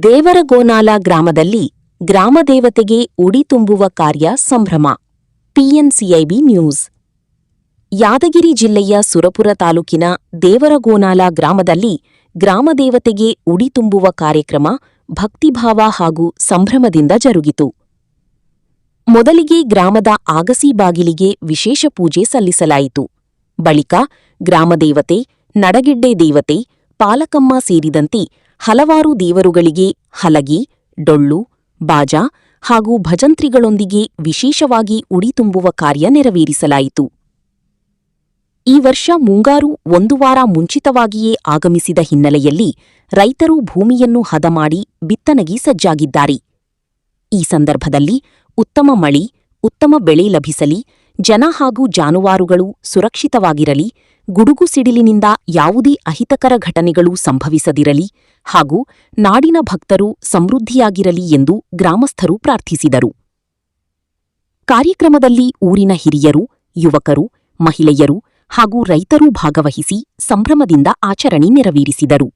ದೇವರಗೋನಾಲ ಗ್ರಾಮದಲ್ಲಿ ಗ್ರಾಮದೇವತೆಗೆ ಉಡಿ ತುಂಬುವ ಕಾರ್ಯ ಸಂಭ್ರಮ. ಪಿಎನ್ಸಿಐಬಿ ನ್ಯೂಸ್. ಯಾದಗಿರಿ ಜಿಲ್ಲೆಯ ಸುರಪುರ ತಾಲೂಕಿನ ದೇವರಗೋನಾಲ ಗ್ರಾಮದಲ್ಲಿ ಗ್ರಾಮದೇವತೆಗೆ ಉಡಿ ತುಂಬುವ ಕಾರ್ಯಕ್ರಮ ಭಕ್ತಿಭಾವ ಹಾಗೂ ಸಂಭ್ರಮದಿಂದ ಜರುಗಿತು. ಮೊದಲಿಗೆ ಗ್ರಾಮದ ಆಗಸಿ ಬಾಗಿಲಿಗೆ ವಿಶೇಷ ಪೂಜೆ ಸಲ್ಲಿಸಲಾಯಿತು. ಬಳಿಕ ಗ್ರಾಮದೇವತೆ, ನಡಗೆಡ್ಡೆ ದೇವತೆ, ಪಾಲಕಮ್ಮ ಸೇರಿದಂತೆ ಹಲವಾರು ದೇವರುಗಳಿಗೆ ಹಲಗಿ, ಡೊಳ್ಳು, ಬಾಜಾ ಹಾಗೂ ಭಜಂತ್ರಿಗಳೊಂದಿಗೆ ವಿಶೇಷವಾಗಿ ಉಡಿ ತುಂಬುವ ಕಾರ್ಯ ನೆರವೇರಿಸಲಾಯಿತು. ಈ ವರ್ಷ ಮುಂಗಾರು 1 ವಾರ ಮುಂಚಿತವಾಗಿಯೇ ಆಗಮಿಸಿದ ಹಿನ್ನೆಲೆಯಲ್ಲಿ ರೈತರು ಭೂಮಿಯನ್ನು ಹದ ಮಾಡಿ ಬಿತ್ತನೆಗೆ ಸಜ್ಜಾಗಿದ್ದಾರೆ. ಈ ಸಂದರ್ಭದಲ್ಲಿ ಉತ್ತಮ ಮಳೆ, ಉತ್ತಮ ಬೆಳೆ ಲಭಿಸಲಿ, ಜನ ಹಾಗೂ ಜಾನುವಾರುಗಳು ಸುರಕ್ಷಿತವಾಗಿರಲಿ, ಗುಡುಗು ಸಿಡಿಲಿನಿಂದ ಯಾವುದೇ ಅಹಿತಕರ ಘಟನೆಗಳು ಸಂಭವಿಸದಿರಲಿ ಹಾಗೂ ನಾಡಿನ ಭಕ್ತರು ಸಮೃದ್ಧಿಯಾಗಿರಲಿ ಎಂದು ಗ್ರಾಮಸ್ಥರು ಪ್ರಾರ್ಥಿಸಿದರು. ಕಾರ್ಯಕ್ರಮದಲ್ಲಿ ಊರಿನ ಹಿರಿಯರು, ಯುವಕರು, ಮಹಿಳೆಯರು ಹಾಗೂ ರೈತರು ಭಾಗವಹಿಸಿ ಸಂಭ್ರಮದಿಂದ ಆಚರಣೆ ನೆರವೇರಿಸಿದರು.